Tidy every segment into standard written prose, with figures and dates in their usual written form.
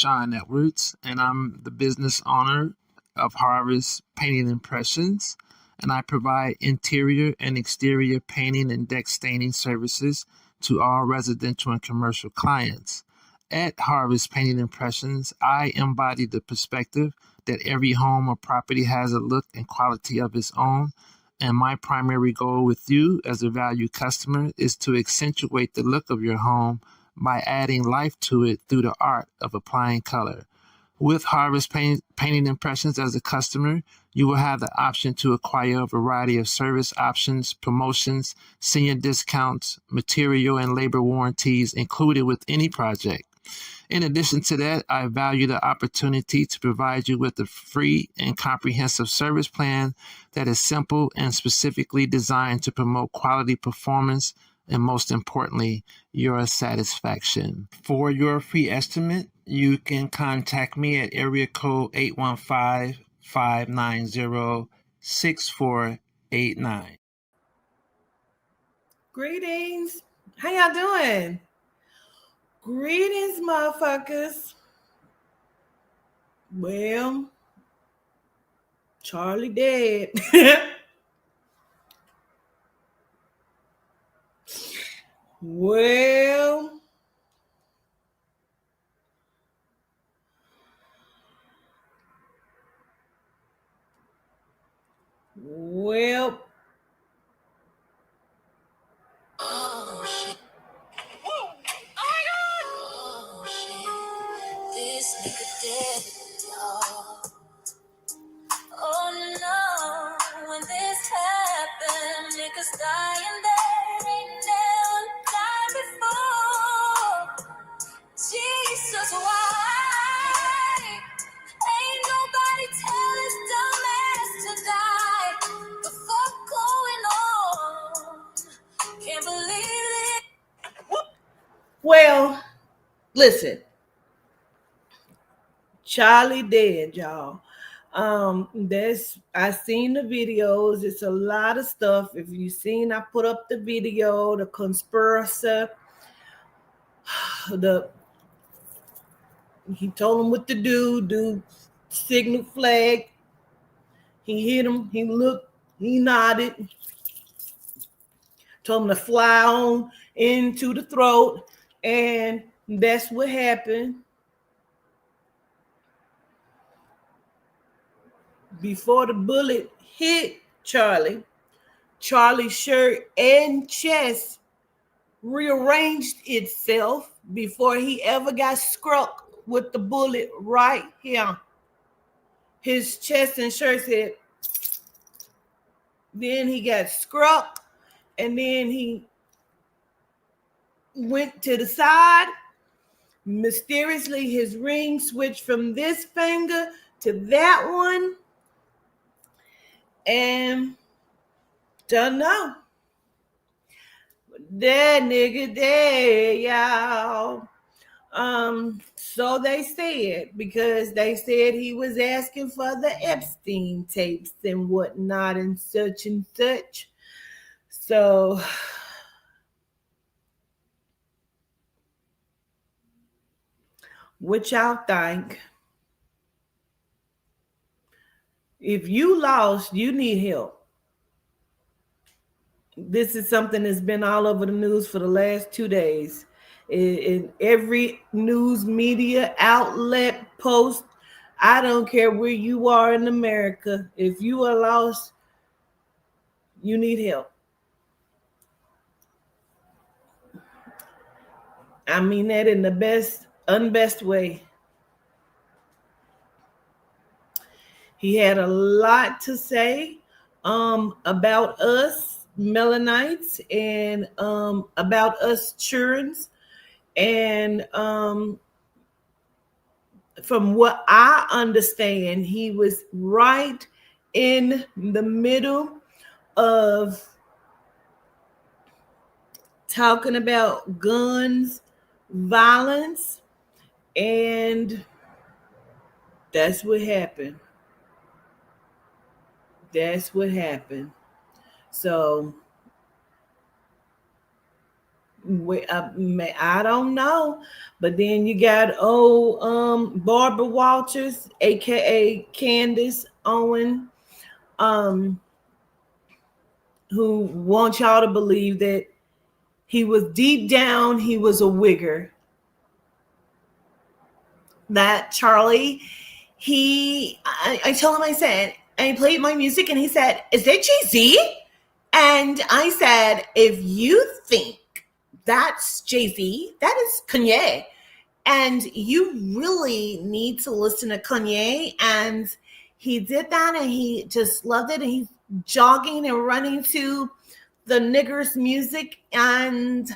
Sean Edwards, and I'm the business owner of Harvest Painting Impressions, and I provide interior and exterior painting and deck staining services to all residential and commercial clients. At Harvest Painting Impressions, I embody the perspective that every home or property has a look and quality of its own. And my primary goal with you as a valued customer is to accentuate the look of your home by adding life to it through the art of applying color. With Painting Impressions as a customer, you will have the option to acquire a variety of service options, promotions, senior discounts, material and labor warranties included with any project. In addition to that, I value the opportunity to provide you with a free and comprehensive service plan that is simple and specifically designed to promote quality performance and, most importantly, your satisfaction. For your free estimate, you can contact me at area code 815-590-6489. Greetings. How y'all doing? Greetings, motherfuckers. Well, Charlie dead. Well, Oh shit. Whoa. Oh my god. Oh shit. This nigga dead, y'all. Oh no. When this happened, niggas dying that ain't never died before. Jesus, why? Ain't nobody tell his dumb ass to die. The fuck going on? Can't believe it. well, listen. Charlie dead, y'all. That's I seen the videos. It's a lot of stuff. If you seen, I put up the video, the conspiracy, he told him what to do signal flag. He hit him, he looked, he nodded, told him to fly on into the throat, and that's what happened. Before the bullet hit Charlie's shirt and chest rearranged itself before he ever got struck with the bullet right here. His chest and shirt said, then he got struck, and then he went to the side. Mysteriously, his ring switched from this finger to that one. And don't know. That nigga dead, y'all. So they said, because they said he was asking for the Epstein tapes and whatnot and such and such. So what y'all think? If you lost, you need help. This is something that's been all over the news for the last 2 days. In every news media outlet post, I don't care where you are in America. If you are lost, you need help. I mean that in the unbest way. He had a lot to say about us Melanites and about us Churns. And from what I understand, he was right in the middle of talking about guns, violence, and that's what happened. That's what happened. So I don't know. But then you got Barbara Walters, aka Candace Owen, um, who wants y'all to believe that he was deep down, he was a wigger. That Charlie, I told him, I said, I played my music and he said, "Is that Jay-Z?" And I said, "If you think that's Jay-Z, that is Kanye. And you really need to listen to Kanye." And he did that and he just loved it. And he's jogging and running to the niggers music and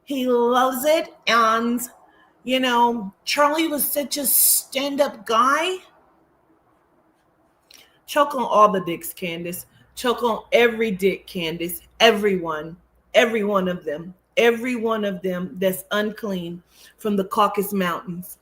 he loves it. And, Charlie was such a stand-up guy. Choke on all the dicks, Candace. Choke on every dick, Candace. Everyone. Every one of them. Every one of them that's unclean from the Caucasus Mountains.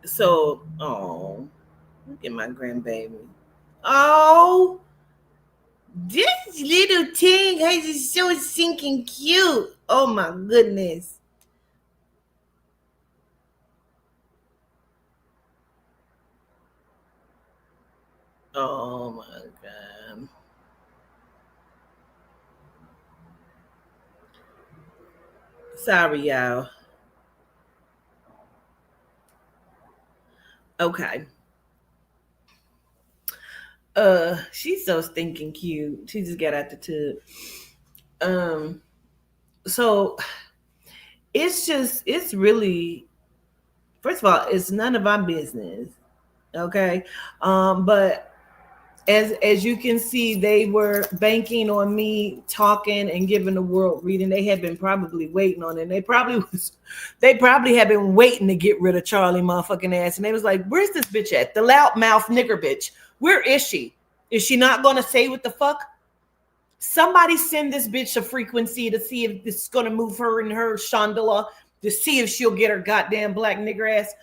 So, oh, look at my grandbaby. Oh, this little thing is so stinking cute. Oh my goodness. Oh my god. Sorry, y'all. Okay. She's so stinking cute. She just got out the tub. Um, so it's really, first of all, it's none of our business. Okay. But as you can see, they were banking on me talking and giving the world reading. They had been probably waiting on it. And they probably had been waiting to get rid of Charlie motherfucking ass. And they was like, "Where's this bitch at? The loudmouth nigger bitch. Where is she? Is she not gonna say what the fuck? Somebody send this bitch a frequency to see if this is gonna move her and her chandela to see if she'll get her goddamn black nigger ass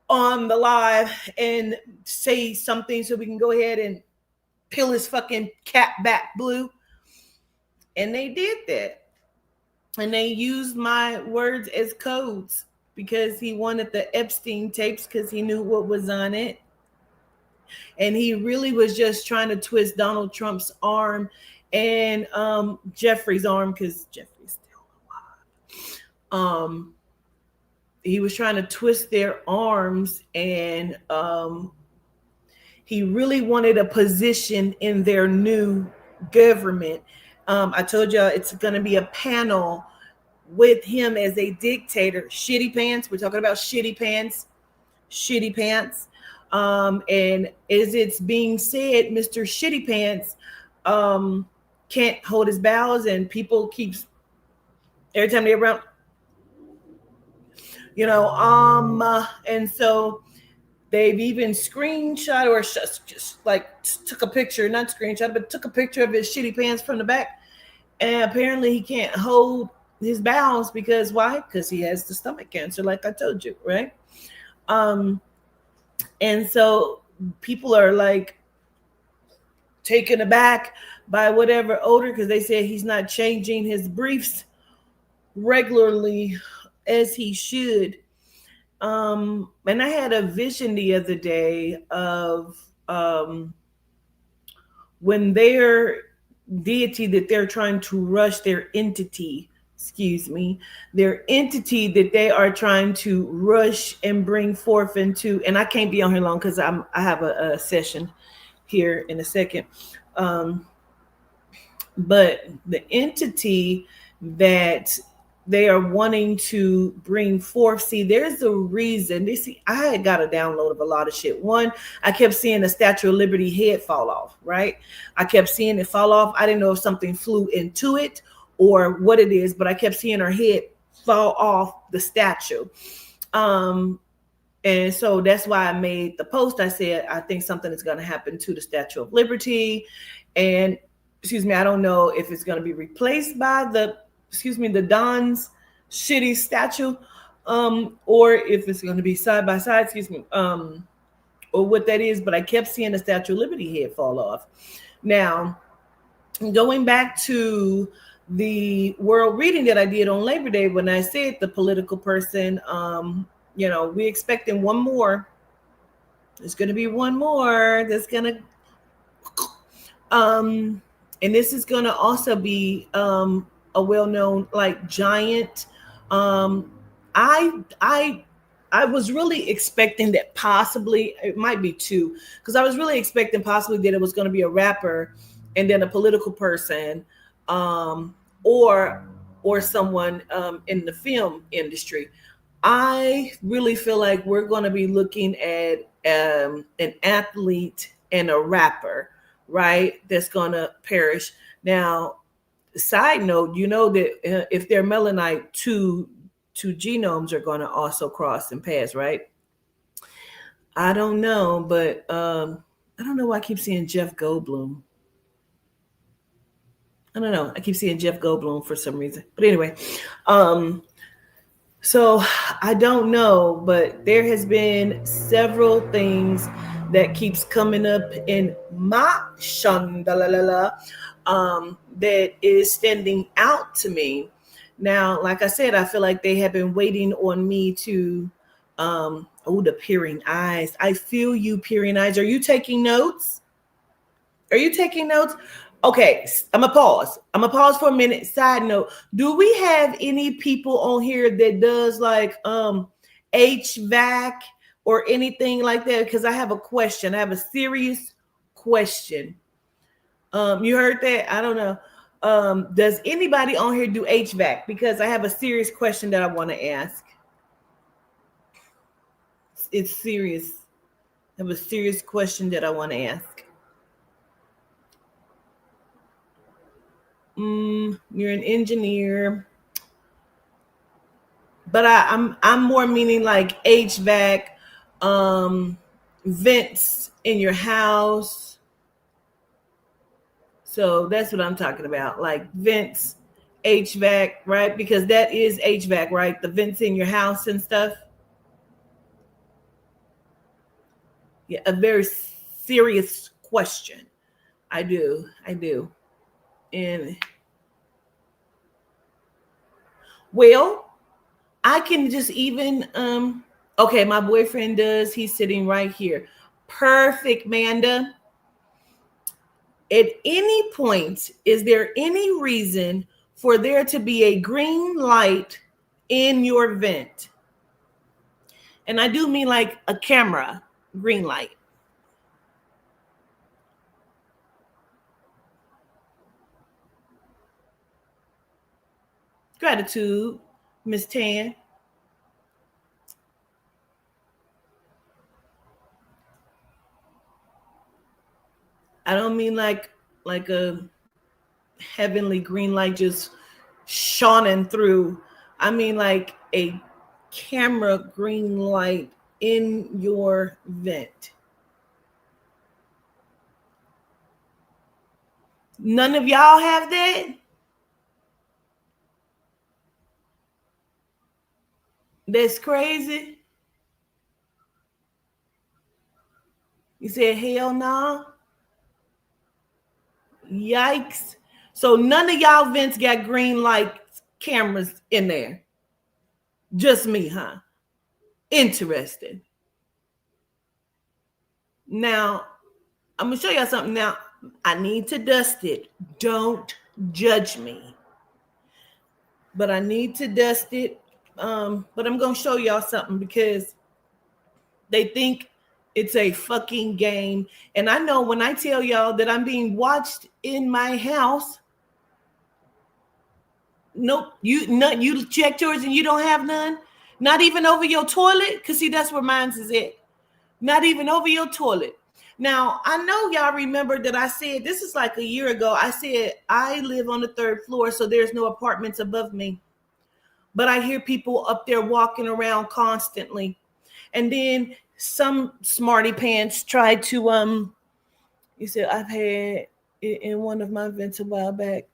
on the live and say something so we can go ahead and peel his fucking cap back blue." And they did that. And they used my words as codes because he wanted the Epstein tapes because he knew what was on it. And he really was just trying to twist Donald Trump's arm and Jeffrey's arm because Jeffrey's still alive. He was trying to twist their arms and he really wanted a position in their new government. I told y'all it's going to be a panel with him as a dictator. Shitty pants. We're talking about shitty pants. Shitty pants. And as it's being said, Mr. Shitty Pants can't hold his bowels, and people keeps every time they're around, and so they've even screenshot or just like took a picture, not screenshot, but took a picture of his shitty pants from the back. And apparently he can't hold his bowels because why? Because he has the stomach cancer, like I told you, right? And so people are like taken aback by whatever odor because they said he's not changing his briefs regularly as he should. And I had a vision the other day of when their deity that they're trying to rush, their entity that they are trying to rush and bring forth into, and I can't be on here long because I have a session here in a second. But the entity that they are wanting to bring forth. See, there's a reason. I had got a download of a lot of shit. One, I kept seeing the Statue of Liberty head fall off, right? I kept seeing it fall off. I didn't know if something flew into it or what it is, but I kept seeing her head fall off the statue. And so that's why I made the post. I said, I think something is going to happen to the Statue of Liberty. And I don't know if it's going to be replaced by the Don's shitty statue, or if it's going to be side by side, or what that is. But I kept seeing the Statue of Liberty head fall off. Now, going back to the world reading that I did on Labor Day, when I said the political person, we expecting one more. There's going to be one more that's going to, and this is going to also be a well-known like giant. I was really expecting that possibly it might be two, because I was really expecting possibly that it was going to be a rapper and then a political person, or someone in the film industry. I really feel like we're going to be looking at an athlete and a rapper, right? That's going to perish. Now, side note, you know that if they're melanite, two genomes are going to also cross and pass, right? I don't know, but I don't know why I keep seeing Jeff Goldblum. I don't know. I keep seeing Jeff Goldblum for some reason. But anyway, so I don't know, but there has been several things that keeps coming up in my shandalala that is standing out to me. Now, like I said, I feel like they have been waiting on me to, the peering eyes. I feel you, peering eyes. Are you taking notes? Okay, I'm gonna pause for a minute. Side note, do we have any people on here that does like HVAC or anything like that? Because I have a question. I have a serious question. You heard that? I don't know. Does anybody on here do HVAC? Because I have a serious question that I want to ask. It's serious. I have a serious question that I want to ask. You're an engineer, but I'm more meaning like HVAC, vents in your house. So that's what I'm talking about, like vents, HVAC, right? Because that is HVAC, right? The vents in your house and stuff. Yeah, a very serious question. I do. And well, I can just even okay, my boyfriend does. He's sitting right here. Perfect, Manda. At any point, is there any reason for there to be a green light in your vent? And I do mean like a camera green light. Gratitude, Miss Tan. I don't mean like a heavenly green light just shining through. I mean like a camera green light in your vent. None of y'all have that? That's crazy. You said hell no? Yikes. So none of y'all vents got green light cameras in there. Just me, huh? Interesting. Now, I'm going to show y'all something now. I need to dust it. Don't judge me. But I need to dust it. But I'm going to show y'all something because they think it's a fucking game. And I know when I tell y'all that I'm being watched in my house, Nope. You checked yours and you don't have none. Not even over your toilet. Cause see, that's where mine's is at. Not even over your toilet. Now, I know y'all remember that I said, this is like a year ago. I said, I live on the 3rd floor, so there's no apartments above me. But I hear people up there walking around constantly. And then some smarty pants tried to, you said, I've had it in one of my events a while back.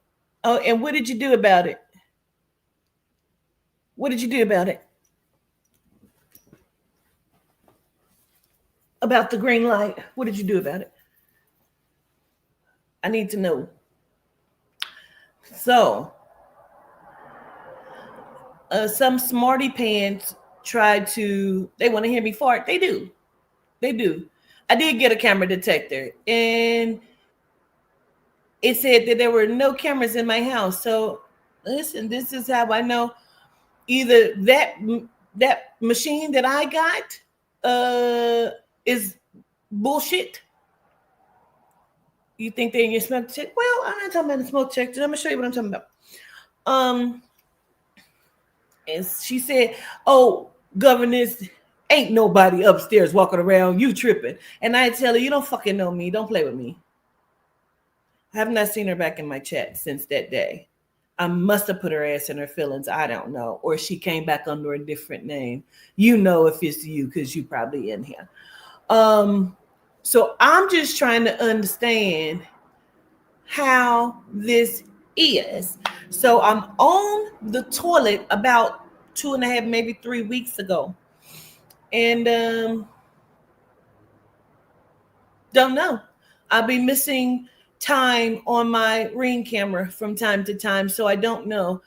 Oh, and what did you do about it? What did you do about it? About the green light. What did you do about it? I need to know. So, some smarty pants try to, they want to hear me fart. They do. They do. I did get a camera detector and it said that there were no cameras in my house. So listen, this is how I know either that machine that I got is bullshit. You think they're in your smoke detector? Well, I'm not talking about the smoke detector. I'm gonna show you what I'm talking about. And she said, "Oh, governess, ain't nobody upstairs walking around. You tripping?" And I tell her, "You don't fucking know me. Don't play with me." I have not seen her back in my chat since that day. I must have put her ass in her feelings. I don't know. Or she came back under a different name. You know if it's you because you probably in here. So I'm just trying to understand how this is. So I'm on the toilet about 2.5, maybe 3 weeks ago. And don't know. I'll be missing time on my Ring camera from time to time. So I don't know.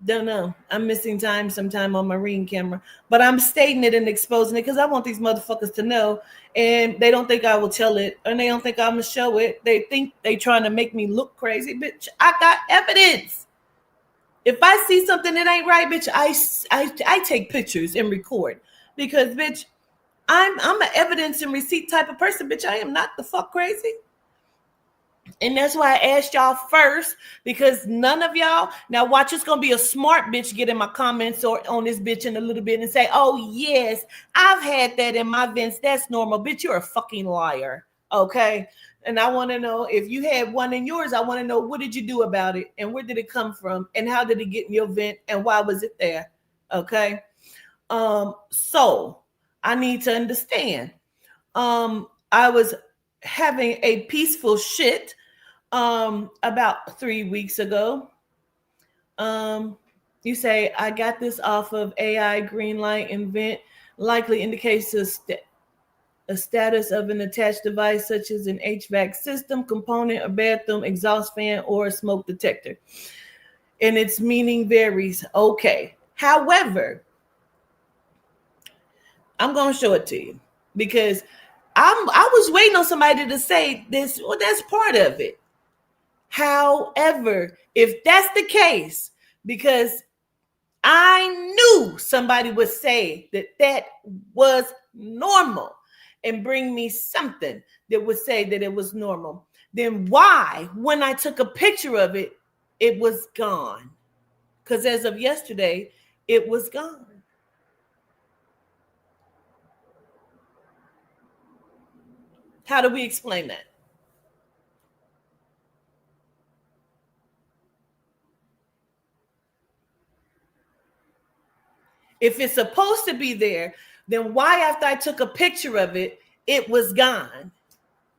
Don't know. I'm missing time sometime on my Ring camera, but I'm stating it and exposing it because I want these motherfuckers to know, and they don't think I will tell it, and they don't think I'm gonna show it. They think they trying to make me look crazy, bitch. I got evidence. If I see something that ain't right, bitch, I take pictures and record because, bitch, I'm an evidence and receipt type of person, bitch. I am not the fuck crazy. And that's why I asked y'all first, because none of y'all, now watch, it's going to be a smart bitch get in my comments or on this bitch in a little bit and say, oh, yes, I've had that in my vents. That's normal. Bitch, you're a fucking liar. Okay. And I want to know if you had one in yours, I want to know what did you do about it and where did it come from and how did it get in your vent and why was it there? Okay. So I need to understand. I was having a peaceful shit about 3 weeks ago. You say, I got this off of AI Greenlight Invent, likely indicates a status of an attached device such as an HVAC system, component, a bathroom exhaust fan, or a smoke detector. And its meaning varies. Okay. However, I'm going to show it to you because I was waiting on somebody to say this. Well, that's part of it. However, if that's the case, because I knew somebody would say that that was normal and bring me something that would say that it was normal, then why, when I took a picture of it, it was gone? Because as of yesterday, it was gone. How do we explain that? If it's supposed to be there, then why, after I took a picture of it, it was gone?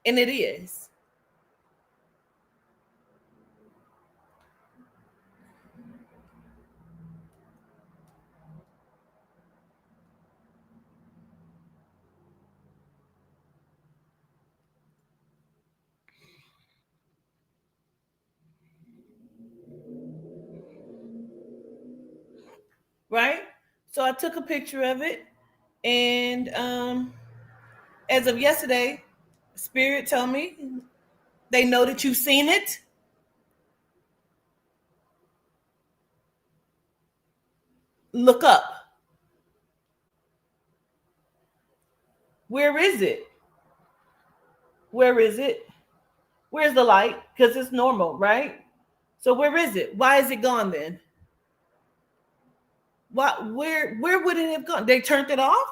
And it is. Right? So I took a picture of it, and as of yesterday, Spirit told me they know that you've seen it. Look up. Where is it? Where is it? Where's the light? Because it's normal, right? So where is it? Why is it gone then? Where would it have gone? They turned it off?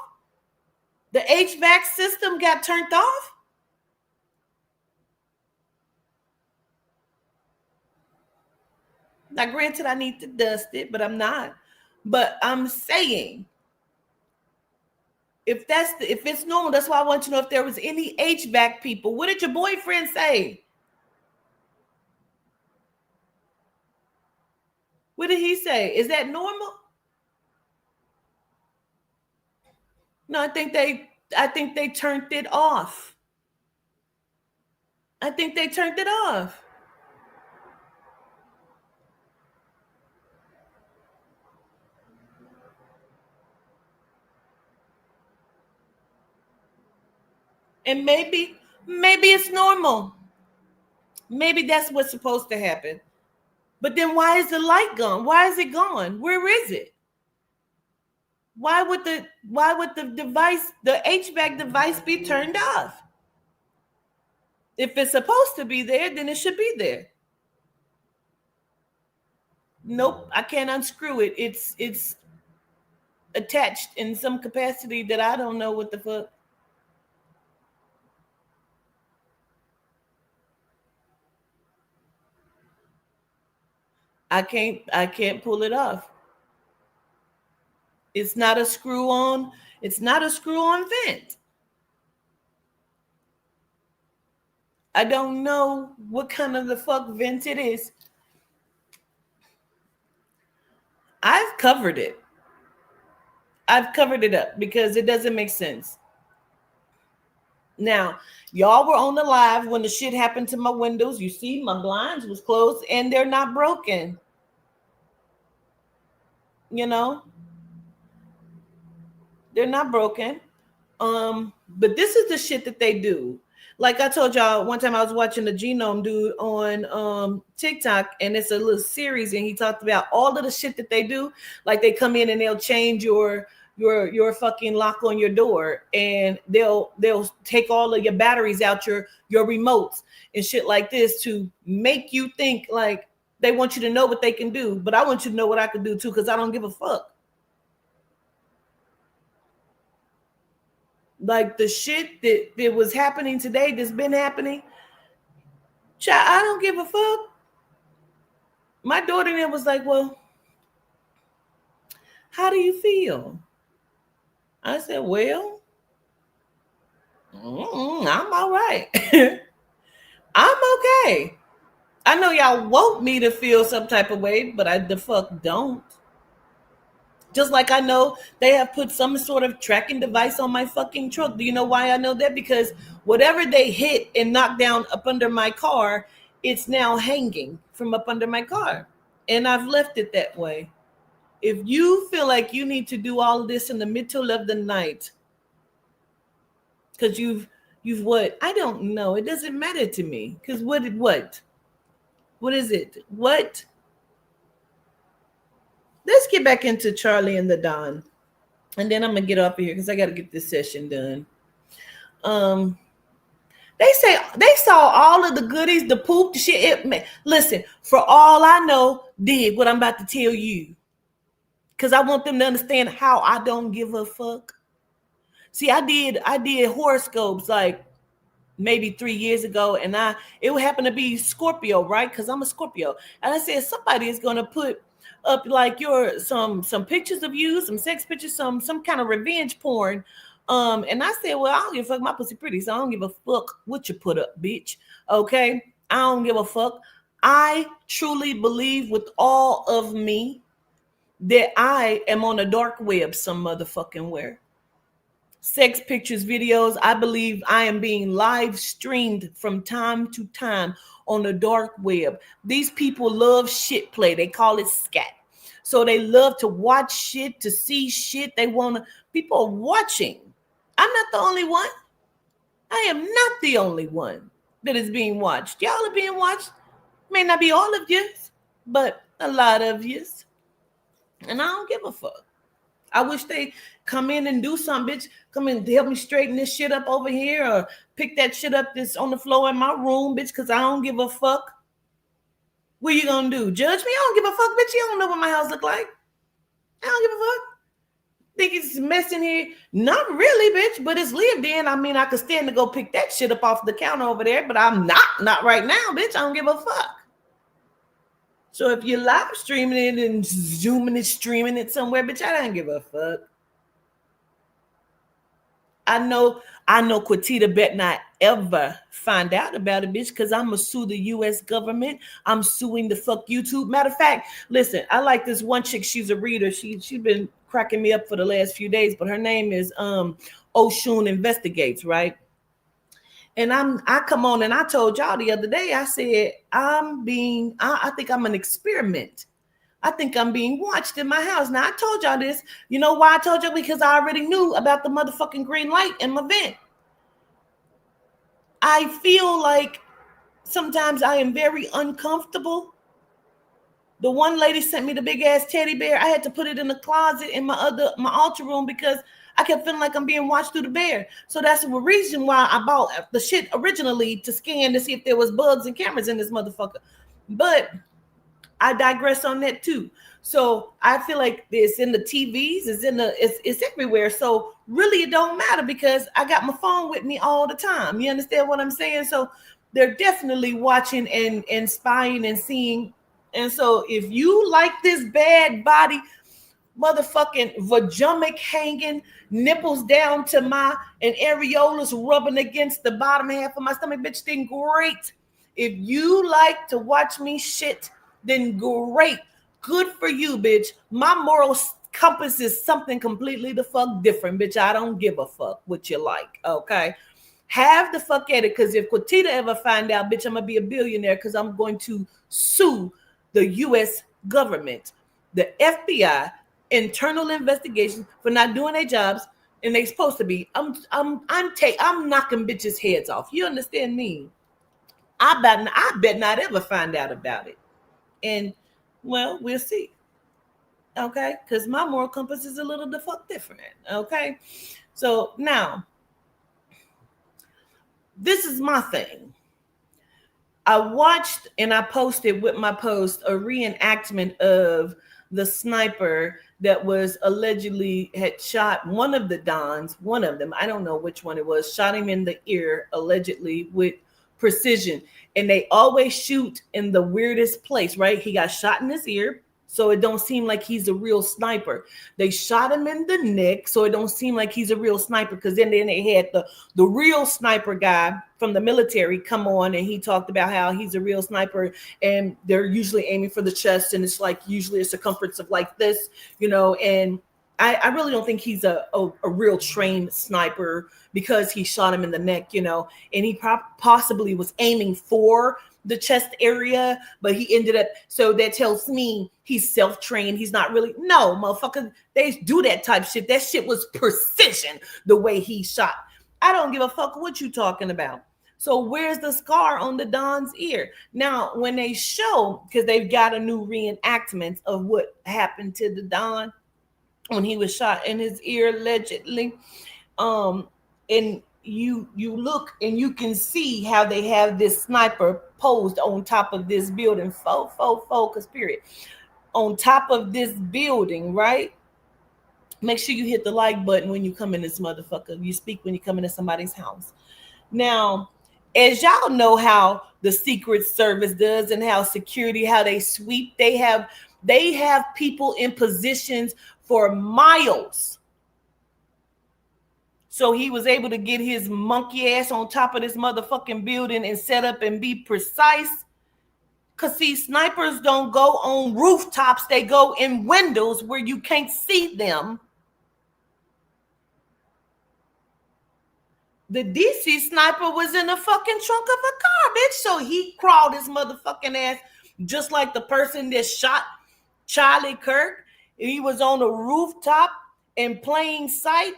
The HVAC system got turned off? Now, granted, I need to dust it, but I'm not. But I'm saying, if it's normal, that's why I want to know if there was any HVAC people. What did your boyfriend say? What did he say? Is that normal? No, I think they turned it off. I think they turned it off. And maybe it's normal. Maybe that's what's supposed to happen. But then why is the light gone? Why is it gone? Where is it? Why would the device, the HVAC device, be turned off? If it's supposed to be there, then it should be there. Nope, I can't unscrew it. It's attached in some capacity that I don't know what the fuck. I can't pull it off. It's not a screw on. It's not a screw on vent. I don't know what kind of the fuck vent it is. I've covered it. I've covered it up because it doesn't make sense. Now, y'all were on the live when the shit happened to my windows. You see, my blinds was closed and they're not broken. You know, they're not broken. But this is the shit that they do. Like I told y'all one time, I was watching the Genome dude on TikTok, and it's a little series, and he talked about all of the shit that they do. Like they come in and they'll change your fucking lock on your door, and they'll take all of your batteries out, your remotes and shit like this, to make you think like they want you to know what they can do. But I want you to know what I can do too, because I don't give a fuck. Like the shit that was happening today, that's been happening, child, I don't give a fuck. My daughter then was like, well, how do you feel? I said, well, I'm all right. I'm okay. I know y'all want me to feel some type of way, but I the fuck don't. Just like I know they have put some sort of tracking device on my fucking truck. Do you know why I know that? Because whatever they hit and knocked down up under my car, it's now hanging from up under my car. And I've left it that way. If you feel like you need to do all of this in the middle of the night, because you've what? I don't know. It doesn't matter to me. Because what is it? What? Let's get back into Charlie and the Don. And then I'm going to get off of here because I got to get this session done. They say they saw all of the goodies, the poop, the shit. Listen, for all I know, did what I'm about to tell you. Because I want them to understand how I don't give a fuck. See, I did horoscopes like maybe 3 years ago, and it would happen to be Scorpio, right? Because I'm a Scorpio. And I said somebody is going to put up like some pictures of you, some sex pictures, some kind of revenge porn. And I said, well, I don't give a fuck. My pussy pretty, so I don't give a fuck what you put up, bitch. Okay? I don't give a fuck. I truly believe with all of me that I am on the dark web some motherfucking where. Sex pictures, videos. I believe I am being live streamed from time to time on the dark web. These people love shit play. They call it scat. So they love to watch shit, to see shit. People are watching. I'm not the only one. I am not the only one that is being watched. Y'all are being watched. May not be all of you, but a lot of you. And I don't give a fuck. I wish they come in and do something, bitch. Come in, help me straighten this shit up over here, or pick that shit up that's on the floor in my room, bitch, because I don't give a fuck. What you gonna do? Judge me? I don't give a fuck, bitch. You don't know what my house look like. I don't give a fuck. Think it's mess in here? Not really, bitch, but it's lived in. I mean, I could stand to go pick that shit up off the counter over there, but I'm not right now, bitch. I don't give a fuck. So if you're live streaming it and zooming it, streaming it somewhere, bitch, I don't give a fuck. I know Quatita bet not ever find out about it, bitch, because I'm going to sue the U.S. government. I'm suing the fuck YouTube. Matter of fact, listen, I like this one chick. She's a reader. She's been cracking me up for the last few days, but her name is Oshun Investigates, right? And I come on and I told y'all the other day, I said, I think I'm an experiment. I think I'm being watched in my house. Now, I told y'all this. You know why I told y'all? Because I already knew about the motherfucking green light in my vent. I feel like sometimes I am very uncomfortable. The one lady sent me the big ass teddy bear. I had to put it in the closet in my altar room because I kept feeling like I'm being watched through the bear. So that's the reason why I bought the shit originally, to scan to see if there was bugs and cameras in this motherfucker. But I digress on that too. So I feel like it's in the TVs, it's everywhere. So really it don't matter because I got my phone with me all the time. You understand what I'm saying? So they're definitely watching and spying and seeing. And so if you like this bad body, motherfucking vajumic hanging, nipples down to my, and areolas rubbing against the bottom half of my stomach, bitch, then great. If you like to watch me shit, then great. Good for you, bitch. My moral compass is something completely the fuck different, bitch. I don't give a fuck what you like, okay? Have the fuck at it, because if Quatita ever find out, bitch, I'm going to be a billionaire because I'm going to sue the U.S. government, the FBI, internal investigations for not doing their jobs, and they supposed to be. I'm knocking bitches' heads off. You understand me? I bet not ever find out about it. And, well, we'll see. Okay? Because my moral compass is a little the fuck different. Okay? So, now, this is my thing. I watched and I posted with my post a reenactment of the sniper that was allegedly had shot one of the Dons, one of them, I don't know which one it was, shot him in the ear allegedly with precision. And they always shoot in the weirdest place, right? He got shot in his ear, so it don't seem like he's a real sniper. They shot him in the neck, so it don't seem like he's a real sniper, because then they had the real sniper guy from the military come on, and he talked about how he's a real sniper, and they're usually aiming for the chest, and it's like usually a circumference of like this, you know, and I really don't think he's a real trained sniper because he shot him in the neck, you know, and he possibly was aiming for the chest area, but he ended up, so that tells me he's self-trained. He's not really, no, motherfucker, they do that type shit. That shit was precision, the way he shot. I don't give a fuck what you talking about. So where's the scar on the Don's ear? Now, when they show, because they've got a new reenactment of what happened to the Don when he was shot in his ear, allegedly, and you look and you can see how they have this sniper posed on top of this building, focus period, on top of this building, right? Make sure you hit the like button when you come in this motherfucker. You speak when you come into somebody's house. Now, as y'all know how the Secret Service does and how security, how they sweep, they have people in positions for miles. So he was able to get his monkey ass on top of this motherfucking building and set up and be precise. Because see, snipers don't go on rooftops. They go in windows where you can't see them. The DC sniper was in the fucking trunk of a car, bitch. So he crawled his motherfucking ass just like the person that shot Charlie Kirk. He was on a rooftop in plain sight.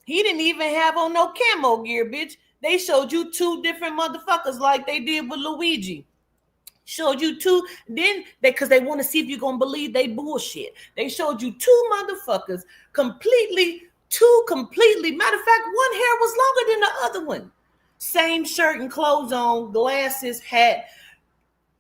He didn't even have on no camo gear, bitch. They showed you two different motherfuckers like they did with Luigi. Showed you two, then because they want to see if you're gonna believe they bullshit. They showed you two motherfuckers completely. Matter of fact, one hair was longer than the other one. Same shirt and clothes on, glasses, hat,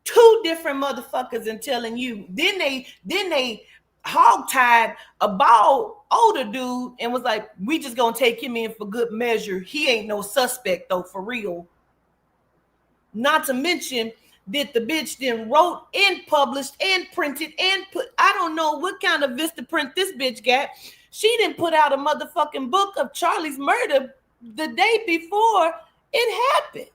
two different motherfuckers and telling you. Then they hogtied a bald older dude and was like, we just gonna take him in for good measure. He ain't no suspect though, for real. Not to mention that the bitch then wrote and published and printed and put, I don't know what kind of Vistaprint this bitch got. She didn't put out a motherfucking book of Charlie's murder the day before it happened.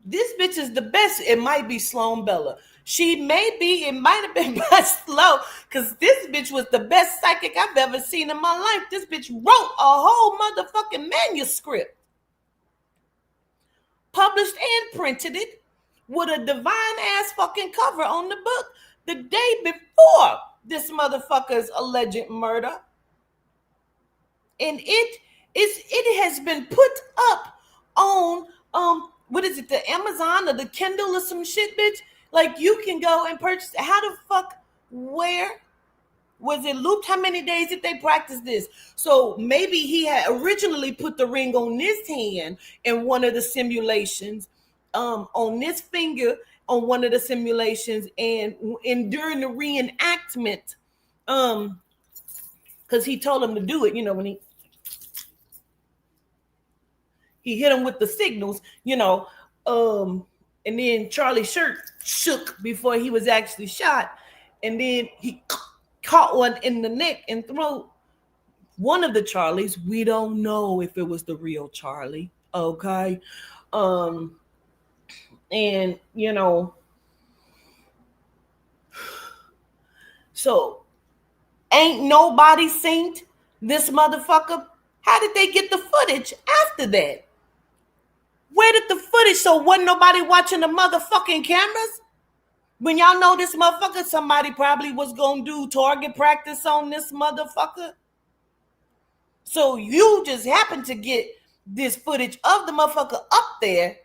This bitch is the best. It might be Sloan Bella. She may be, it might have been by Sloan, because this bitch was the best psychic I've ever seen in my life. This bitch wrote a whole motherfucking manuscript, published and printed it with a divine ass fucking cover on the book the day before this motherfucker's alleged murder. And it has been put up on what is it, the Amazon or the Kindle or some shit, bitch? Like, you can go and purchase it. How the fuck, where was it looped? How many days did they practice this? So maybe he had originally put the ring on this hand in one of the simulations, on this finger on one of the simulations, and during the reenactment, because he told him to do it, you know, when he hit him with the signals, you know, and then Charlie's shirt shook before he was actually shot, and then he caught one in the neck and throat. One of the Charlies, we don't know if it was the real Charlie, okay? And, you know, so ain't nobody seen this motherfucker. How did they get the footage after that? Where did the footage? So wasn't nobody watching the motherfucking cameras? When y'all know this motherfucker, somebody probably was gonna do target practice on this motherfucker. So you just happened to get this footage of the motherfucker up there.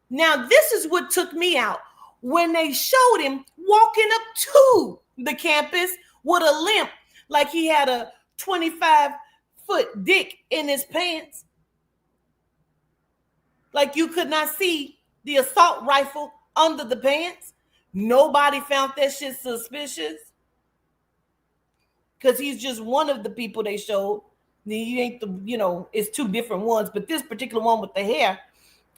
Now this is what took me out. When they showed him walking up to the campus with a limp, like he had a 25-foot dick in his pants. Like you could not see the assault rifle under the pants. Nobody found that shit suspicious. Because he's just one of the people they showed. He ain't the, you know, it's two different ones. But this particular one with the hair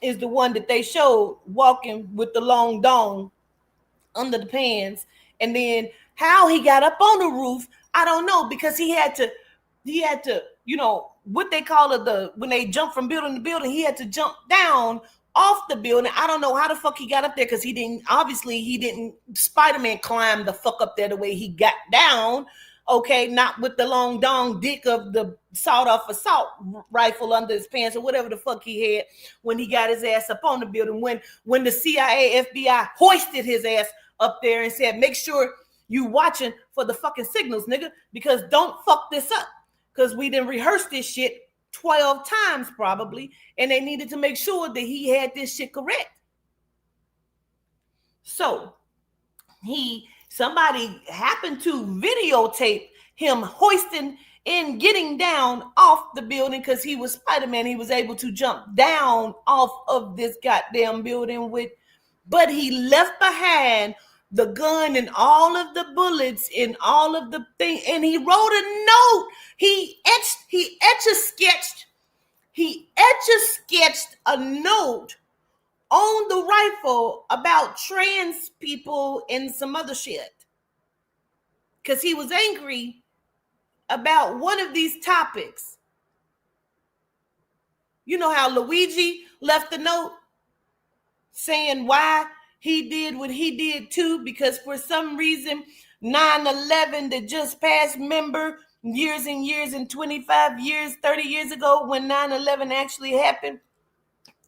is the one that they showed walking with the long dong under the pants. And then how he got up on the roof, I don't know, because he had to, you know, what they call it, when they jump from building to building, he had to jump down off the building. I don't know how the fuck he got up there, because he didn't Spider-Man climb the fuck up there the way he got down. Okay, not with the long dong dick of the sawed-off assault rifle under his pants or whatever the fuck he had when he got his ass up on the building. When the CIA, FBI hoisted his ass up there and said, make sure you watching for the fucking signals, nigga, because don't fuck this up. Because we didn't rehearse this shit 12 times probably, and they needed to make sure that he had this shit correct. So somebody happened to videotape him hoisting and getting down off the building, because he was Spider-Man. He was able to jump down off of this goddamn building but he left behind the gun and all of the bullets and all of the thing. And he wrote a note. He etch-a-sketched a note on the rifle about trans people and some other shit. Because he was angry about one of these topics. You know how Luigi left the note saying why he did what he did too, because for some reason 9/11 that just passed, remember years and years and 25 years, 30 years ago when 9/11 actually happened,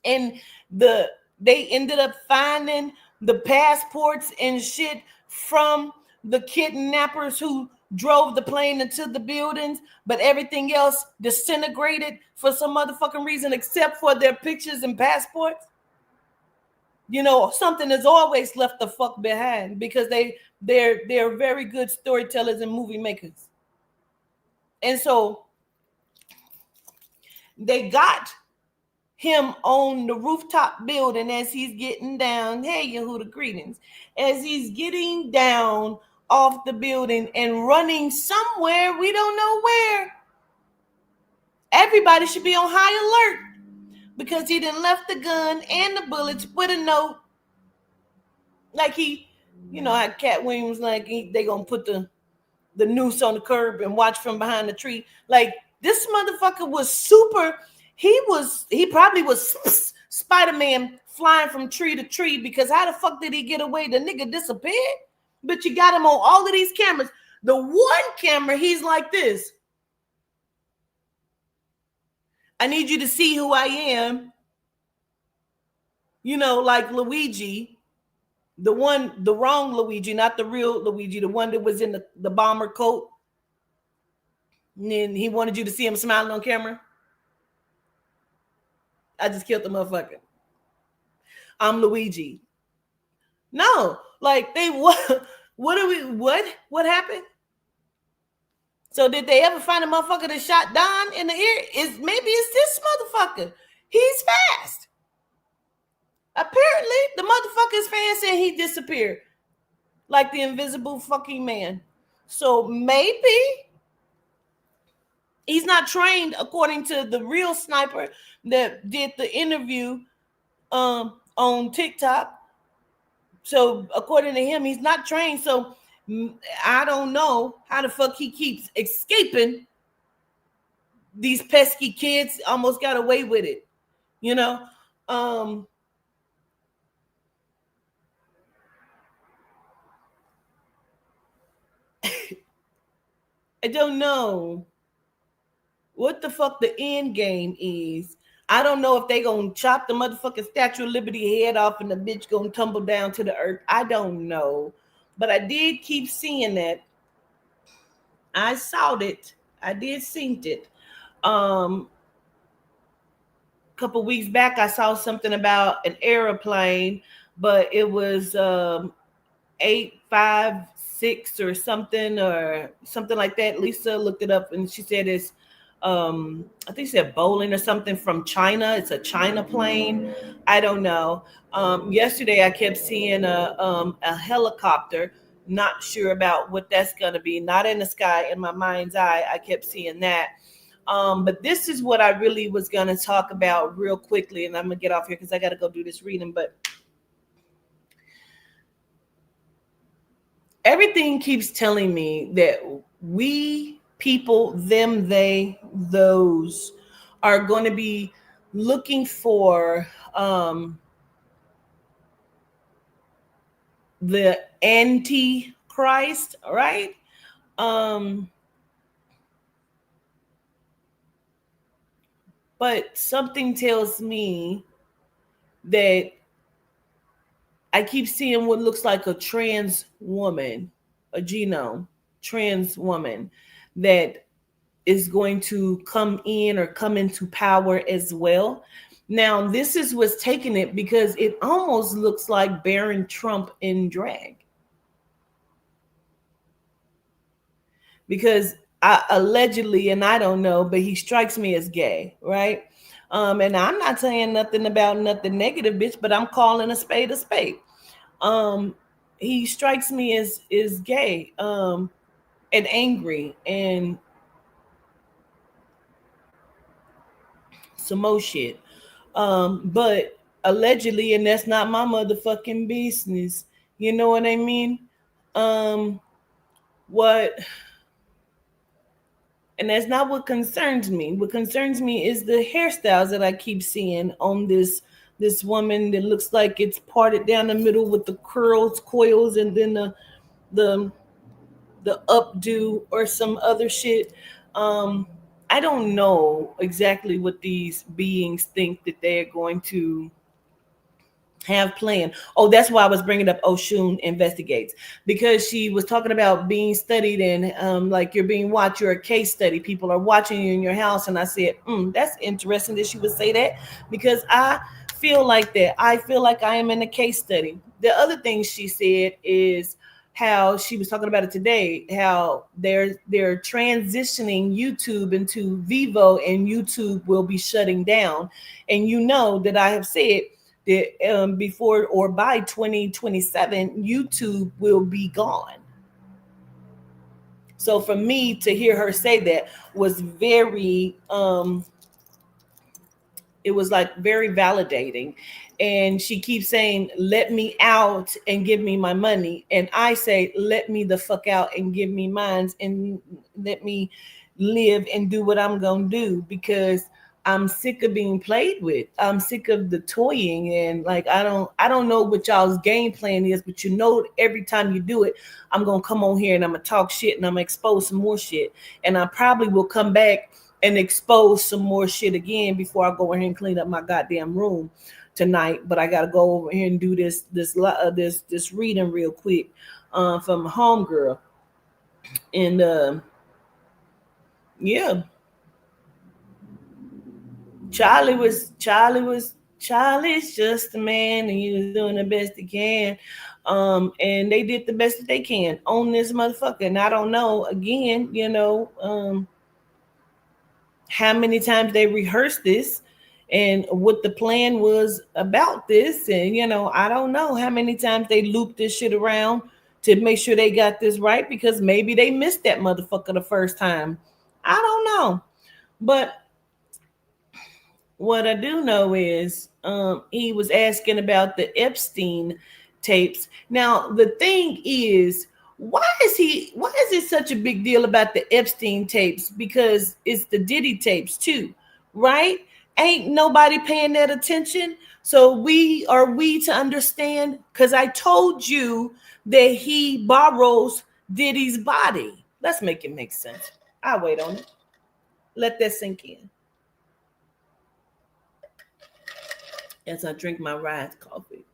and they ended up finding the passports and shit from the kidnappers who drove the plane into the buildings, but everything else disintegrated for some motherfucking reason except for their pictures and passports. You know, something is always left the fuck behind, because they're very good storytellers and movie makers. And so they got him on the rooftop building as he's getting down. Hey, Yehuda, greetings. As he's getting down off the building and running somewhere, we don't know where. Everybody should be on high alert because he done left the gun and the bullets with a note. Like he, how Cat Williams, like they gonna put the noose on the curb and watch from behind the tree. Like this motherfucker was super. He probably was Spider-Man flying from tree to tree, because how the fuck did he get away? The nigga disappeared. But you got him on all of these cameras. The one camera, he's like this. I need you to see who I am. Like Luigi. The wrong Luigi, not the real Luigi, the one that was in the bomber coat. And then he wanted you to see him smiling on camera. I just killed the motherfucker. I'm Luigi. No, like what happened? So did they ever find a motherfucker that shot Don in the ear? Maybe it's this motherfucker. He's fast. Apparently, the motherfucker is fast and he disappeared. Like the invisible fucking man. So maybe he's not trained, according to the real sniper that did the interview on TikTok. So according to him, he's not trained. So I don't know how the fuck he keeps escaping. These pesky kids almost got away with it. I don't know what the fuck the end game is. I don't know if they gonna chop the motherfucking Statue of Liberty head off and the bitch gonna tumble down to the earth. I don't know. But I did keep seeing that. I saw it. I did see it. A couple weeks back, I saw something about an airplane, but it was 856 or something like that. Lisa looked it up and she said it's I think she said Boeing or something from China. It's a China plane. I don't know. Yesterday I kept seeing a helicopter. Not sure about what that's gonna be. Not in the sky, in my mind's eye. I kept seeing that. But this is what I really was gonna talk about real quickly, and I'm gonna get off here because I gotta go do this reading. But everything keeps telling me that we people, them, they, those, are going to be looking for the Antichrist, right? But something tells me that I keep seeing what looks like a trans woman, a genome, trans woman that is going to come in or come into power as well. Now, this is what's taking it, because it almost looks like Baron Trump in drag. Because allegedly, and I don't know, but he strikes me as gay, right? And I'm not saying nothing about nothing negative, bitch, but I'm calling a spade a spade. He strikes me as gay, and angry, and some more shit. But allegedly, and that's not my motherfucking business. You know what I mean? And that's not what concerns me. What concerns me is the hairstyles that I keep seeing on this woman that looks like it's parted down the middle with the curls, coils, and then the updo or some other shit. I don't know exactly what these beings think that they're going to have planned. Oh, that's why I was bringing up Oshun Investigates, because she was talking about being studied and like you're being watched, you're a case study. People are watching you in your house. And I said, that's interesting that she would say that, because I feel like that. I feel like I am in a case study. The other thing she said is how she was talking about it today, how they're transitioning YouTube into Vivo, and YouTube will be shutting down. And you know that I have said that before or by 2027, YouTube will be gone. So for me to hear her say that was very it was like very validating. And she keeps saying, let me out and give me my money. And I say, let me the fuck out and give me mine, and let me live and do what I'm gonna do, because I'm sick of being played with. I'm sick of the toying. And like I don't know what y'all's game plan is, but you know every time you do it, I'm gonna come on here and I'm gonna talk shit and I'm gonna expose some more shit. And I probably will come back and expose some more shit again before I go in here and clean up my goddamn room tonight. But I gotta go over here and do this reading real quick from Homegirl. And yeah, Charlie's just a man, and he was doing the best he can. And they did the best that they can on this motherfucker. And I don't know, again, how many times they rehearsed this and what the plan was about this. And, I don't know how many times they looped this shit around to make sure they got this right, because maybe they missed that motherfucker the first time. I don't know. But what I do know is he was asking about the Epstein tapes. Now, the thing is, why is it such a big deal about the Epstein tapes? Because it's the Diddy tapes too, right? Ain't nobody paying that attention. So we to understand, because I told you that he borrows Diddy's body. Let's make it make sense. I'll wait on it. Let that sink in as I drink my Rise coffee.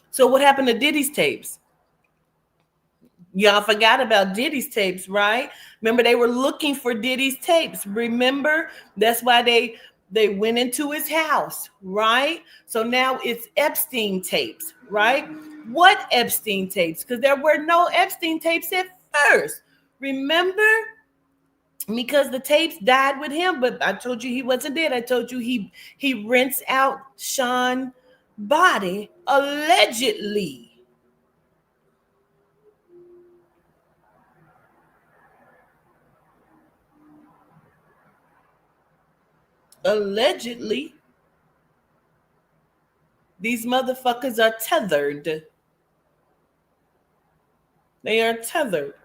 So what happened to Diddy's tapes? Y'all forgot about Diddy's tapes, right? Remember, they were looking for Diddy's tapes. Remember, that's why they went into his house, right? So now it's Epstein tapes, right? What Epstein tapes? Because there were no Epstein tapes at first. Remember? Because the tapes died with him, but I told you he wasn't dead. I told you he rents out Sean's body allegedly. Allegedly, these motherfuckers are tethered. They are tethered.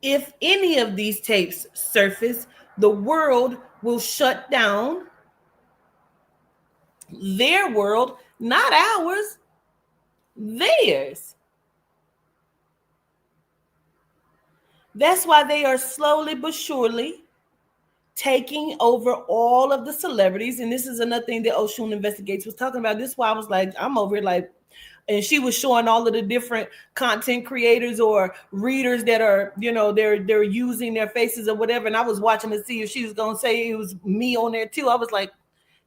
If any of these tapes surface, the world will shut down. Their world, not ours, theirs. That's why they are slowly but surely taking over all of the celebrities. And this is another thing that Oshun Investigates was talking about. This is why I was like, I'm over here like, and she was showing all of the different content creators or readers that are, they're using their faces or whatever. And I was watching to see if she was going to say it was me on there too. I was like,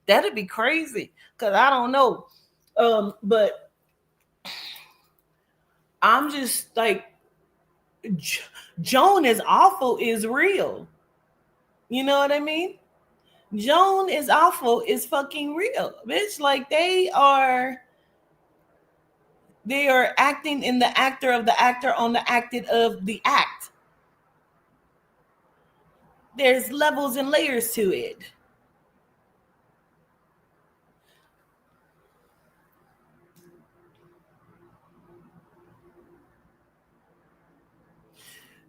that'd be crazy, because I don't know. But I'm just like, Joan is awful is real. You know what I mean? Joan is awful is fucking real. Bitch, like they are acting in the actor of the actor on the acted of the act. There's levels and layers to it.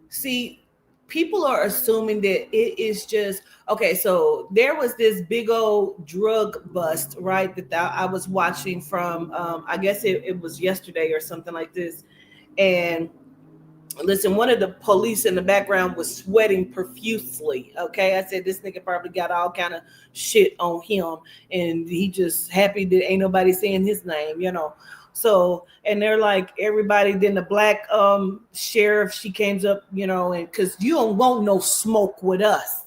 See, people are assuming that it is just okay. So there was this big old drug bust, right? That I was watching from, I guess it was yesterday or something like this, and Listen, one of the police in the background was sweating profusely. Okay, I said this nigga probably got all kind of shit on him, and he just happy that ain't nobody saying his name, you know. So, and they're like everybody. Then the black sheriff, she comes up, you know, and because you don't want no smoke with us,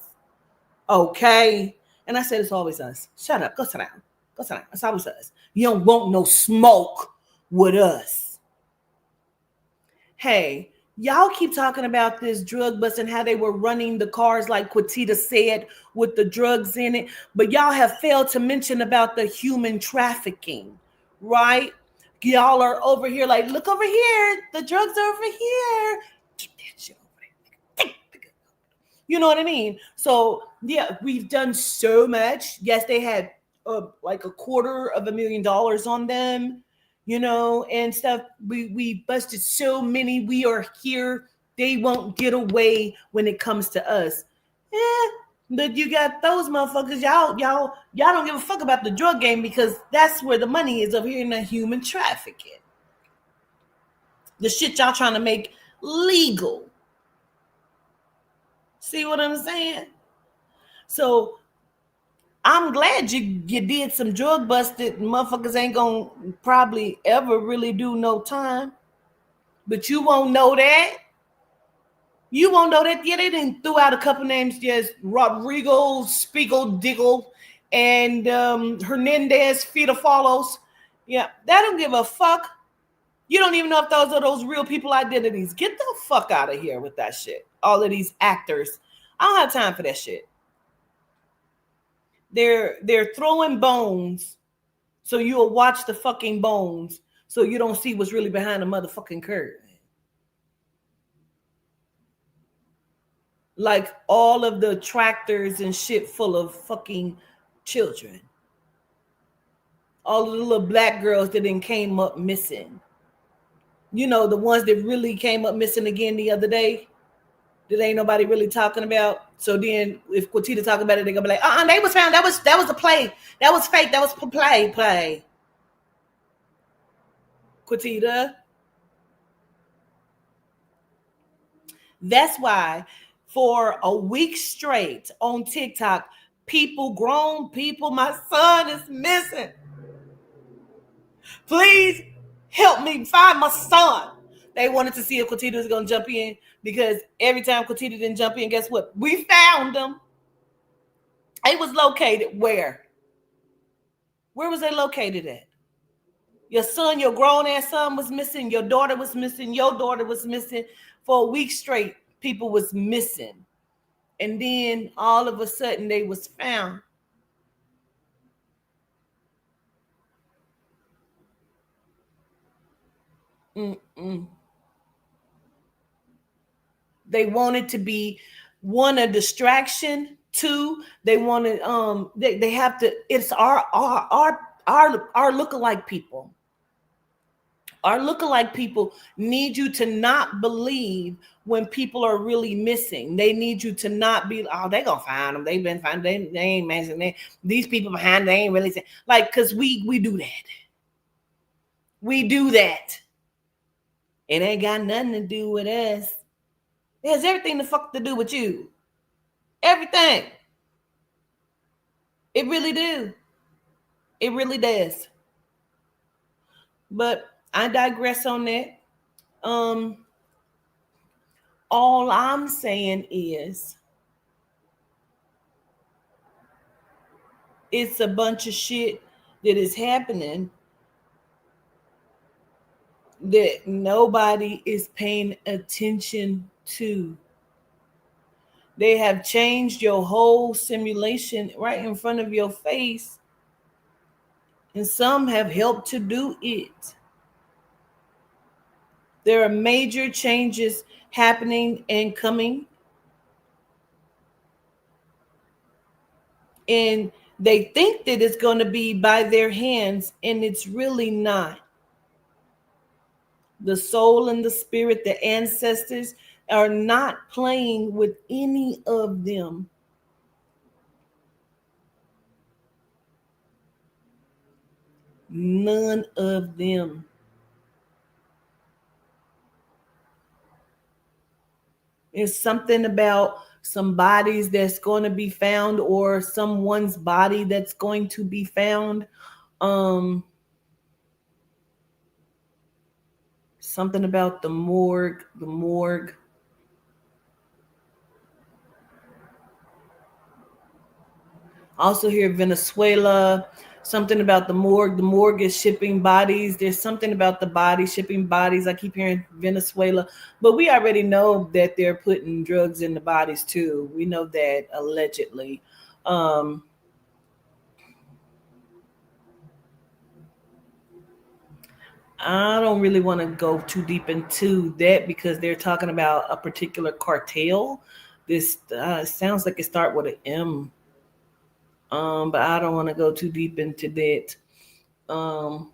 okay. And I said it's always us. Shut up, go sit down, go sit down. It's always us. You don't want no smoke with us. Hey, y'all keep talking about this drug bust and how they were running the cars like Quatita said with the drugs in it, but y'all have failed to mention about the human trafficking, right? Y'all are over here like, look over here, the drugs are over here. Get that shit over there. You know what I mean? So yeah, we've done so much. Yes, they had like $250,000 on them, you know, and stuff. We busted so many. We are here. They won't get away when it comes to us. Yeah, but you got those motherfuckers. Y'all don't give a fuck about the drug game because that's where the money is over here in the human trafficking. The shit y'all trying to make legal. See what I'm saying? So I'm glad you did some drug busted. Motherfuckers ain't gonna probably ever really do no time. But you won't know that. You won't know that. Yeah, they didn't threw out a couple names. Just Rodrigo Spiegel Diggle and Hernandez Fita Follows. Yeah, they don't give a fuck. You don't even know if those are those real people identities. Get the fuck out of here with that shit. All of these actors. I don't have time for that shit. They're throwing bones so you'll watch the fucking bones so you don't see what's really behind the motherfucking curtain. Like all of the tractors and shit full of fucking children. All of the little black girls that then came up missing. You know, the ones that really came up missing again the other day that ain't nobody really talking about. So then if Quatita talk about it, they're gonna be like, they was found. That was a play. That was fake. That was play. Quatita. That's why for a week straight on TikTok, grown people, my son is missing. Please help me find my son. They wanted to see if Quatita was going to jump in because every time Quatita didn't jump in, guess what? We found him. It was located where? Where was they located at? Your son, your grown-ass son was missing. Your daughter was missing. Your daughter was missing. For a week straight, people was missing. And then all of a sudden, they was found. Mm-mm. They wanted to be, one, a distraction. Two, they wanted they have to. It's our lookalike people. Our lookalike people need you to not believe when people are really missing. They need you to not be, they gonna find them. They've been found. They ain't missing. These people behind, they ain't really saying, like, because we do that. We do that. It ain't got nothing to do with us. It has everything to do with you. Everything. It really do. It really does. But I digress on that. All I'm saying is it's a bunch of shit that is happening that nobody is paying attention to. They have changed your whole simulation right in front of your face, and some have helped to do it. There are major changes happening and coming, and they think that it's going to be by their hands, and it's really not. The soul and the spirit, the ancestors, are not playing with any of them. None of them. It's something about some bodies that's going to be found, or someone's body that's going to be found. Um, something about the morgue, the morgue. Also here, Venezuela, something about the morgue. The morgue is shipping bodies. There's something about the body, shipping bodies. I keep hearing Venezuela, but we already know that they're putting drugs in the bodies too. We know that allegedly. I don't really want to go too deep into that because they're talking about a particular cartel. This sounds like it start with an M, but I don't want to go too deep into that. Um,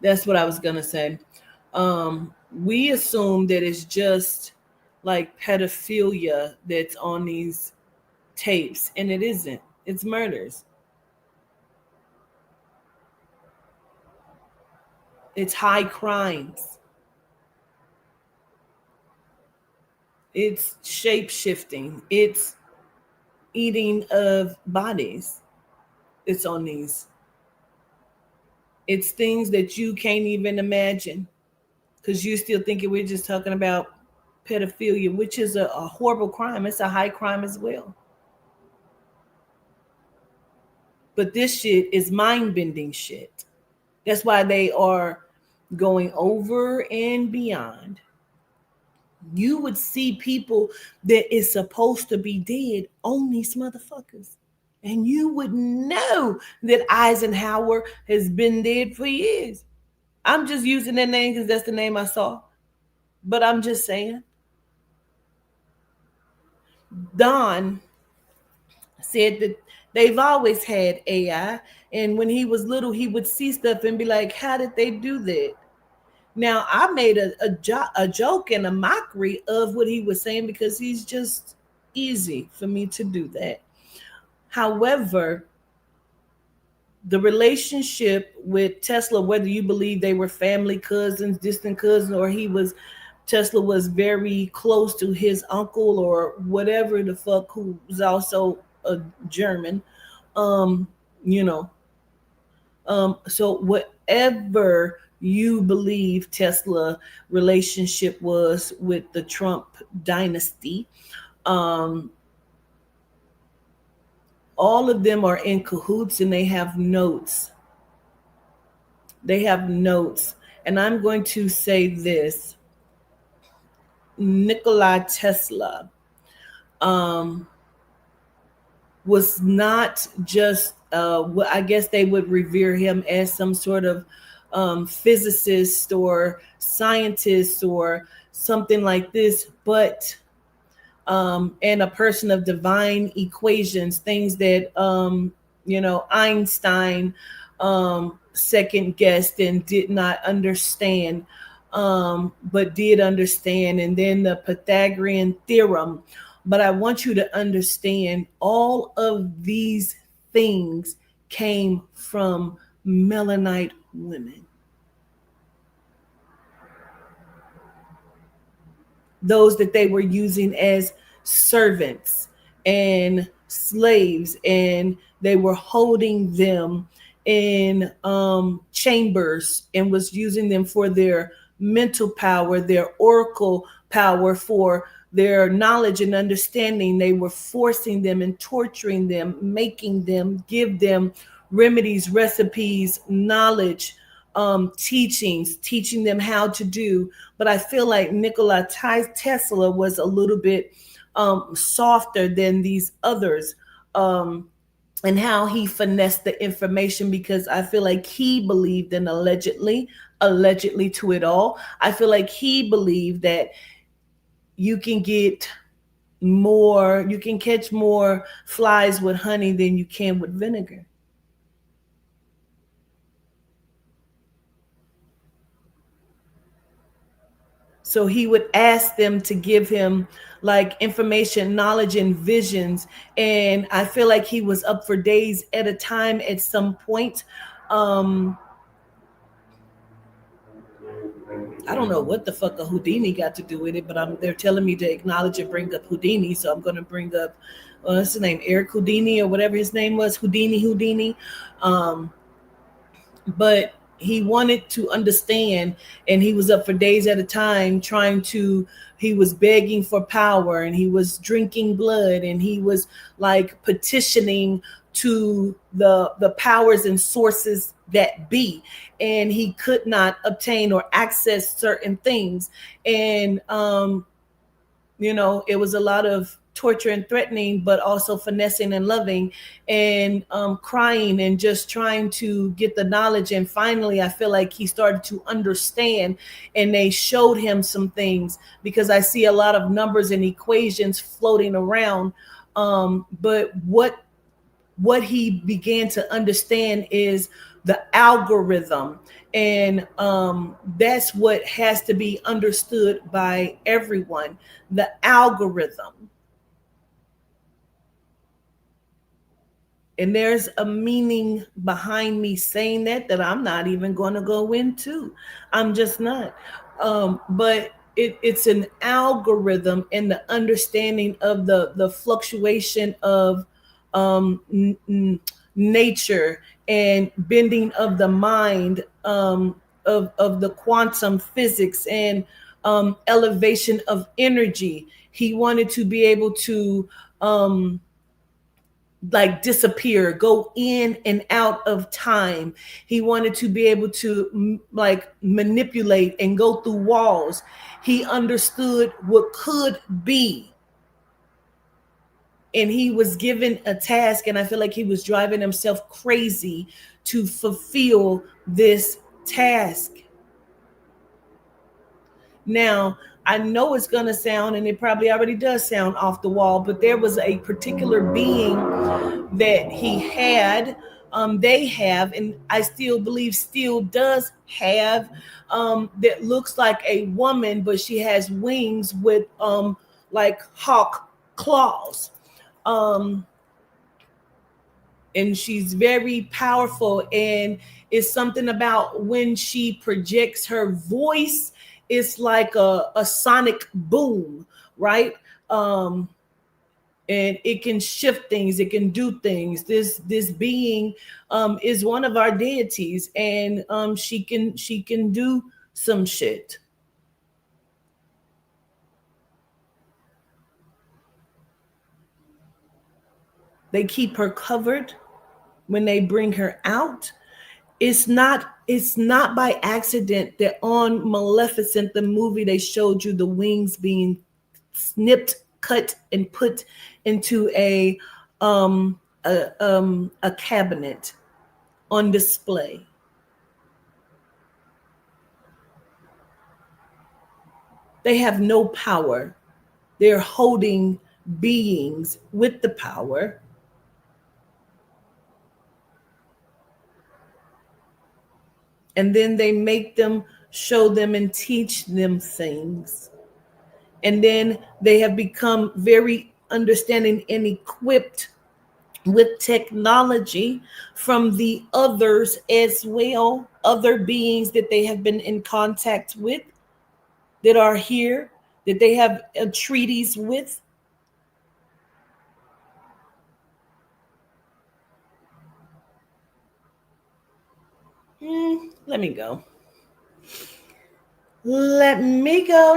that's what I was gonna say. We assume that it's just like pedophilia that's on these tapes, and it isn't. It's murders. It's high crimes. It's shape shifting. It's eating of bodies. It's on these. It's things that you can't even imagine because you still thinking we're just talking about pedophilia, which is a horrible crime. It's a high crime as well. But this shit is mind bending shit. That's why they are going over and beyond. You would see people that is supposed to be dead on these motherfuckers. And you would know that Eisenhower has been dead for years. I'm just using that name because that's the name I saw. But I'm just saying. Don said that they've always had AI. And when he was little, he would see stuff and be like, how did they do that? Now, I made a joke and a mockery of what he was saying because he's just easy for me to do that. However, the relationship with Tesla, whether you believe they were family cousins, distant cousins, or Tesla was very close to his uncle or whatever the fuck, who was also a German, um, you know. So whatever you believe Tesla relationship was with the Trump dynasty, um, all of them are in cahoots and they have notes. They have notes. And I'm going to say this. Nikola Tesla was not just, I guess they would revere him as some sort of physicist or scientist or something like this, but and a person of divine equations, things that Einstein second guessed and did not understand, but did understand, and then the Pythagorean theorem. But I want you to understand all of these things came from Melanite women. Those that they were using as servants and slaves, and they were holding them in chambers and was using them for their mental power, their oracle power, for their knowledge and understanding. They were forcing them and torturing them, making them give them remedies, recipes, knowledge, teachings, teaching them how to do. But I feel like Nikola Tesla was a little bit softer than these others, and how he finessed the information, because I feel like he believed in allegedly to it all. I feel like he believed that you can catch more flies with honey than you can with vinegar. So he would ask them to give him like information, knowledge, and visions. And I feel like he was up for days at a time at some point. I don't know what the fuck a Houdini got to do with it, but they're telling me to acknowledge and bring up Houdini, so I'm going to bring up what's his name, Eric Houdini or whatever his name was, Houdini. But he wanted to understand, and he was up for days at a time he was begging for power, and he was drinking blood, and he was like petitioning to the powers and sources that be, and he could not obtain or access certain things. And it was a lot of torture and threatening, but also finessing and loving, and crying and just trying to get the knowledge. And finally, I feel like he started to understand, and they showed him some things, because I see a lot of numbers and equations floating around. But what he began to understand is the algorithm. And that's what has to be understood by everyone, the algorithm. And there's a meaning behind me saying that I'm not even going to go into. I'm just not. But it's an algorithm, and the understanding of the fluctuation of nature and bending of the mind, of the quantum physics, and elevation of energy. He wanted to be able to like disappear, go in and out of time. He wanted to be able to like manipulate and go through walls. He understood what could be. And he was given a task, and I feel like he was driving himself crazy to fulfill this task. Now, I know it's going to sound, and it probably already does sound off the wall, but there was a particular being that he had, they have, and I still believe still does have, that looks like a woman, but she has wings with like hawk claws. And she's very powerful, and it's something about when she projects her voice, it's like a sonic boom, right? And it can shift things, it can do things. This being is one of our deities, and she can do some shit. They keep her covered when they bring her out. It's not by accident that on Maleficent, the movie, they showed you the wings being snipped, cut, and put into a cabinet on display. They have no power. They're holding beings with the power. And then they make them, show them, and teach them things. And then they have become very understanding and equipped with technology from the others as well, other beings that they have been in contact with, that are here, that they have treaties with. Let me go. Let me go.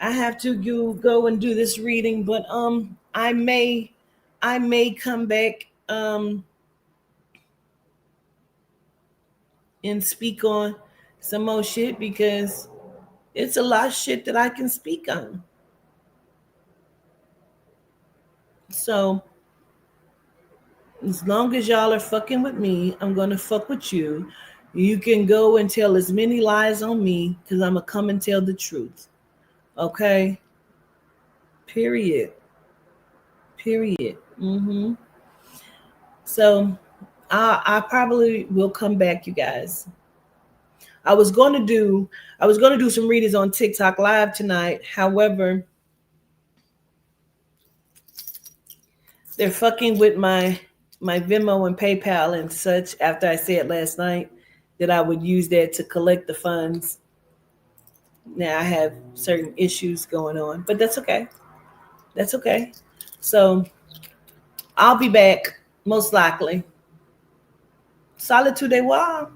I have to go and do this reading, but I may come back and speak on some more shit, because it's a lot of shit that I can speak on. So as long as y'all are fucking with me, I'm gonna fuck with you. You can go and tell as many lies on me, because I'm gonna come and tell the truth. Okay? Period. So I probably will come back, you guys. I was going to do some readers on TikTok live tonight. However, they're fucking with my Venmo and PayPal and such after I said last night that I would use that to collect the funds. Now I have certain issues going on, but that's okay. That's okay. So I'll be back most likely. Solitude de Wow.